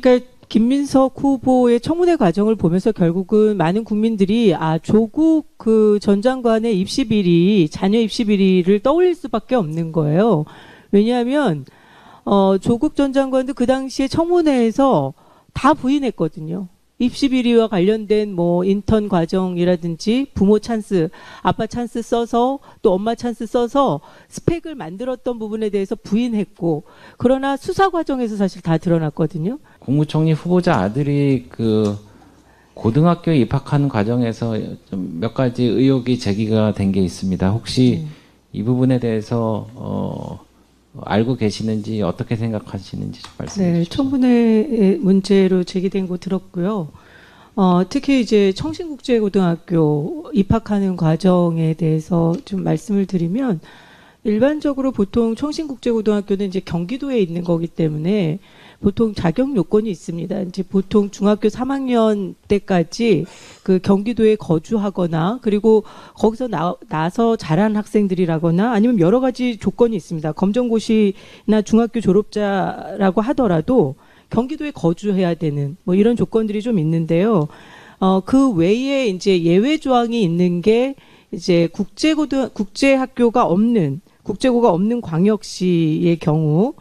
그러니까 김민석 후보의 청문회 과정을 보면서 결국은 많은 국민들이 조국 그 전 장관의 입시 비리, 자녀 입시 비리를 떠올릴 수밖에 없는 거예요. 왜냐하면 조국 전 장관도 그 당시에 청문회에서 다 부인했거든요. 입시 비리와 관련된 뭐 인턴 과정이라든지 부모 찬스, 아빠 찬스 써서 또 엄마 찬스 써서 스펙을 만들었던 부분에 대해서 부인했고, 그러나 수사 과정에서 사실 다 드러났거든요. 국무총리 후보자 아들이 그 고등학교에 입학하는 과정에서 좀 몇 가지 의혹이 제기가 된 게 있습니다. 혹시 이 부분에 대해서 알고 계시는지, 어떻게 생각하시는지 좀 말씀해 주시죠. 청문회 문제로 제기된 거 들었고요. 특히 이제 청신국제고등학교 입학하는 과정에 대해서 좀 말씀을 드리면, 일반적으로 보통 청신국제고등학교는 이제 경기도에 있는 거기 때문에 보통 자격 요건이 있습니다. 이제 보통 중학교 3학년 때까지 그 경기도에 거주하거나, 그리고 거기서 나서 자란 학생들이라거나, 아니면 여러 가지 조건이 있습니다. 검정고시나 중학교 졸업자라고 하더라도 경기도에 거주해야 되는 뭐 이런 조건들이 좀 있는데요. 그 외에 이제 예외 조항이 있는 게 이제 국제학교가 없는, 국제고가 없는 광역시의 경우,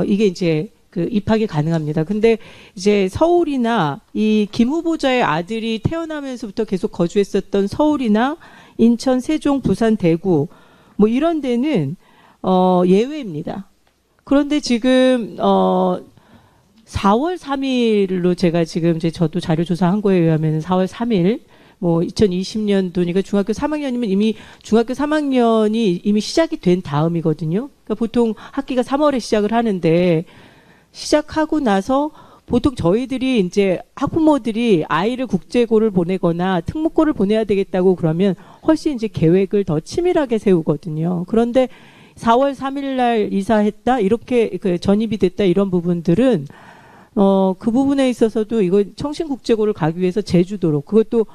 이게 이제 그 입학이 가능합니다. 근데 이제 서울이나 이 김 후보자의 아들이 태어나면서부터 계속 거주했었던 서울이나 인천, 세종, 부산, 대구 뭐 이런 데는 예외입니다. 그런데 지금 4월 3일로 제가 지금 이제 저도 자료 조사한 거에 의하면 4월 3일 뭐 2020년도니까 중학교 3학년이면 이미 중학교 3학년이 이미 시작이 된 다음이거든요. 그러니까 보통 학기가 3월에 시작을 하는데, 시작하고 나서 보통 저희들이 이제 학부모들이 아이를 국제고를 보내거나 특목고를 보내야 되겠다고 그러면 훨씬 이제 계획을 더 치밀하게 세우거든요. 그런데 4월 3일 날 이사했다, 이렇게 그 전입이 됐다, 이런 부분들은 그 부분에 있어서도 이거 청신국제고를 가기 위해서 제주도로, 그것도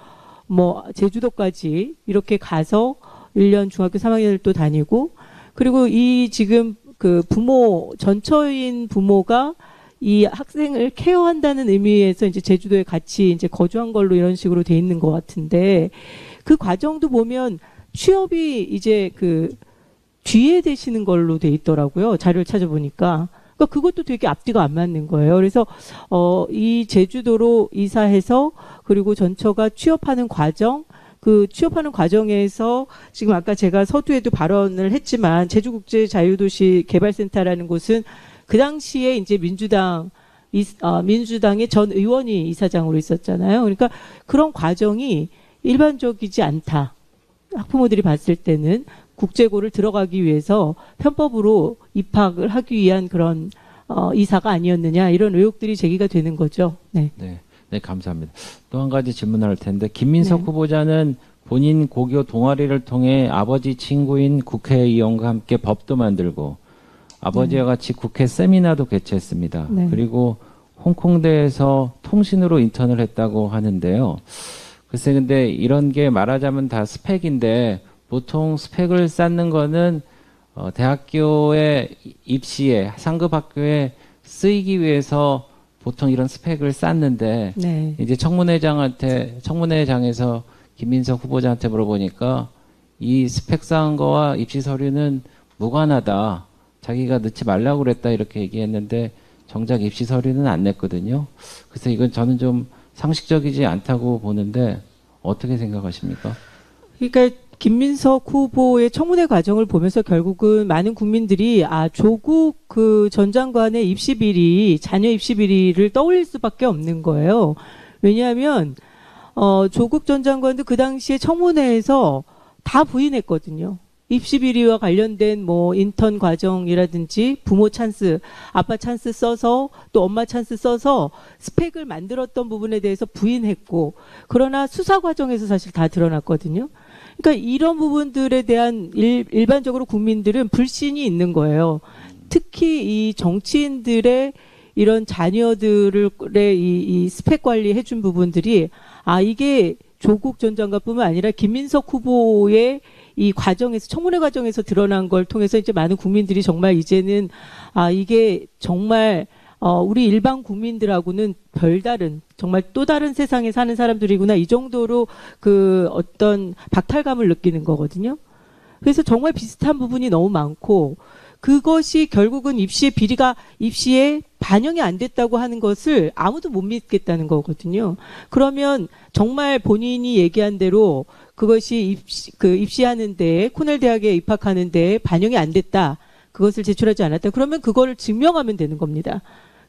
뭐 제주도까지 이렇게 가서 1년 중학교 3학년을 또 다니고, 그리고 이 지금 그 부모, 전처인 부모가 이 학생을 케어한다는 의미에서 이제 제주도에 같이 이제 거주한 걸로 이런 식으로 돼 있는 것 같은데, 그 과정도 보면 취업이 이제 그 뒤에 되시는 걸로 돼 있더라고요. 자료를 찾아보니까. 그러니까 그것도 되게 앞뒤가 안 맞는 거예요. 그래서 이 제주도로 이사해서 그리고 전처가 취업하는 과정, 그 취업하는 과정에서 지금 아까 제가 서두에도 발언을 했지만 제주국제자유도시 개발센터라는 곳은 그 당시에 이제 민주당의 전 의원이 이사장으로 있었잖아요. 그러니까 그런 과정이 일반적이지 않다. 학부모들이 봤을 때는 국제고를 들어가기 위해서 편법으로 입학을 하기 위한 그런 이사가 아니었느냐, 이런 의혹들이 제기가 되는 거죠. 네. 네, 감사합니다. 또 한 가지 질문할 텐데, 김민석 후보자는 본인 고교 동아리를 통해 아버지 친구인 국회의원과 함께 법도 만들고 아버지와 같이 국회 세미나도 개최했습니다. 그리고 홍콩대에서 통신으로 인턴을 했다고 하는데요. 글쎄, 근데 이런 게 말하자면 다 스펙인데, 보통 스펙을 쌓는 거는 대학교의 입시에, 상급 학교에 쓰이기 위해서 보통 이런 스펙을 쌓는데, 이제 청문회장에서 김민석 후보자한테 물어보니까 이 스펙 쌓은 거와 입시 서류는 무관하다, 자기가 넣지 말라고 그랬다, 이렇게 얘기했는데 정작 입시 서류는 안 냈거든요. 그래서 이건 저는 좀 상식적이지 않다고 보는데 어떻게 생각하십니까? 그러니까 김민석 후보의 청문회 과정을 보면서 결국은 많은 국민들이 조국 그 전 장관의 입시 비리, 자녀 입시 비리를 떠올릴 수밖에 없는 거예요. 왜냐하면 조국 전 장관도 그 당시에 청문회에서 다 부인했거든요. 입시 비리와 관련된 뭐 인턴 과정이라든지 부모 찬스, 아빠 찬스 써서 또 엄마 찬스 써서 스펙을 만들었던 부분에 대해서 부인했고, 그러나 수사 과정에서 사실 다 드러났거든요. 그러니까 이런 부분들에 대한 일반적으로 국민들은 불신이 있는 거예요. 특히 이 정치인들의 이런 자녀들의 이 스펙 관리해 준 부분들이 이게 조국 전 장관뿐만 아니라 김민석 후보의 이 과정에서, 청문회 과정에서 드러난 걸 통해서 이제 많은 국민들이 정말 이제는 이게 정말 우리 일반 국민들하고는 별다른, 정말 또 다른 세상에 사는 사람들이구나, 이 정도로 그 어떤 박탈감을 느끼는 거거든요. 그래서 정말 비슷한 부분이 너무 많고, 그것이 결국은 입시의 비리가 입시에 반영이 안 됐다고 하는 것을 아무도 못 믿겠다는 거거든요. 그러면 정말 본인이 얘기한 대로 그것이 입시하는데, 코넬 대학에 입학하는데 반영이 안 됐다, 그것을 제출하지 않았다, 그러면 그거를 증명하면 되는 겁니다.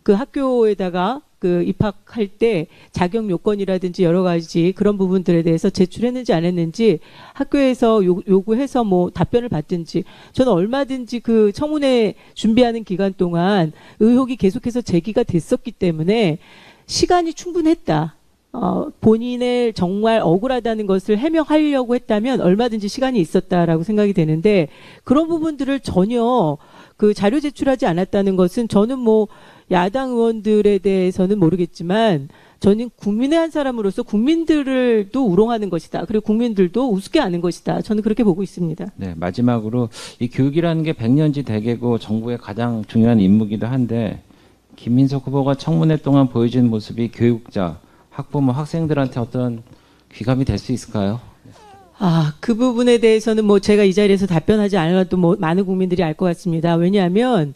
그 학교에다가 그 입학할 때 자격 요건이라든지 여러 가지 그런 부분들에 대해서 제출했는지 안 했는지 학교에서 요구해서 뭐 답변을 받든지, 저는 얼마든지 그 청문회 준비하는 기간 동안 의혹이 계속해서 제기가 됐었기 때문에 시간이 충분했다. 본인의 정말 억울하다는 것을 해명하려고 했다면 얼마든지 시간이 있었다라고 생각이 되는데, 그런 부분들을 전혀 그 자료 제출하지 않았다는 것은, 저는 뭐 야당 의원들에 대해서는 모르겠지만 저는 국민의 한 사람으로서 국민들도 우롱하는 것이다, 그리고 국민들도 우습게 하는 것이다, 저는 그렇게 보고 있습니다. 네, 마지막으로 이 교육이라는 게 백년지 대계고 정부의 가장 중요한 임무이기도 한데, 김민석 후보가 청문회 동안 보여준 모습이 교육자, 학부모, 학생들한테 어떤 귀감이 될 수 있을까요? 그 부분에 대해서는 뭐 제가 이 자리에서 답변하지 않아도 뭐 많은 국민들이 알 것 같습니다. 왜냐하면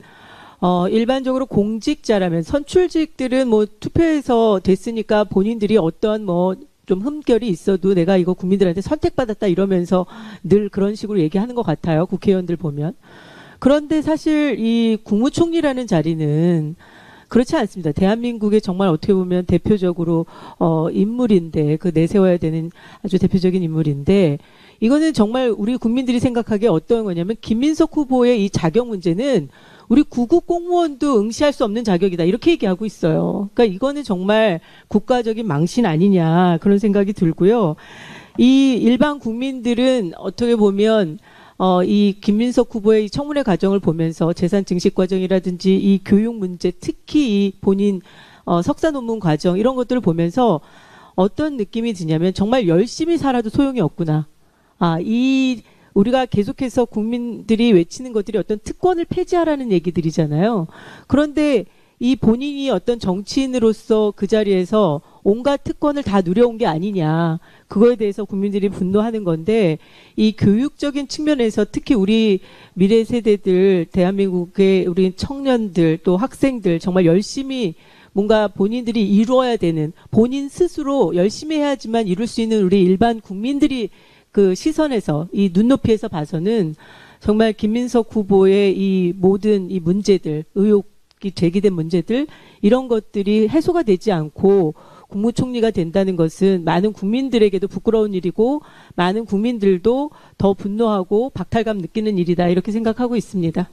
일반적으로 공직자라면, 선출직들은 뭐 투표해서 됐으니까 본인들이 어떤 뭐 좀 흠결이 있어도 내가 이거 국민들한테 선택받았다 이러면서 늘 그런 식으로 얘기하는 것 같아요, 국회의원들 보면. 그런데 사실 이 국무총리라는 자리는 그렇지 않습니다. 대한민국의 정말 어떻게 보면 대표적으로 인물인데, 그 내세워야 되는 아주 대표적인 인물인데, 이거는 정말 우리 국민들이 생각하기에 어떤 거냐면, 김민석 후보의 이 자격 문제는 우리 구급 공무원도 응시할 수 없는 자격이다, 이렇게 얘기하고 있어요. 그러니까 이거는 정말 국가적인 망신 아니냐, 그런 생각이 들고요. 이 일반 국민들은 어떻게 보면 이 김민석 후보의 이 청문회 과정을 보면서 재산 증식 과정이라든지 이 교육 문제, 특히 이 본인 석사 논문 과정, 이런 것들을 보면서 어떤 느낌이 드냐면, 정말 열심히 살아도 소용이 없구나. 우리가 계속해서 국민들이 외치는 것들이 어떤 특권을 폐지하라는 얘기들이잖아요. 그런데 이 본인이 어떤 정치인으로서 그 자리에서 온갖 특권을 다 누려온 게 아니냐, 그거에 대해서 국민들이 분노하는 건데, 이 교육적인 측면에서 특히 우리 미래 세대들, 대한민국의 우리 청년들, 또 학생들, 정말 열심히 뭔가 본인들이 이루어야 되는, 본인 스스로 열심히 해야지만 이룰 수 있는 우리 일반 국민들이 그 시선에서, 이 눈높이에서 봐서는 정말 김민석 후보의 이 모든 이 문제들, 의혹이 제기된 문제들, 이런 것들이 해소가 되지 않고 국무총리가 된다는 것은 많은 국민들에게도 부끄러운 일이고, 많은 국민들도 더 분노하고 박탈감 느끼는 일이다, 이렇게 생각하고 있습니다.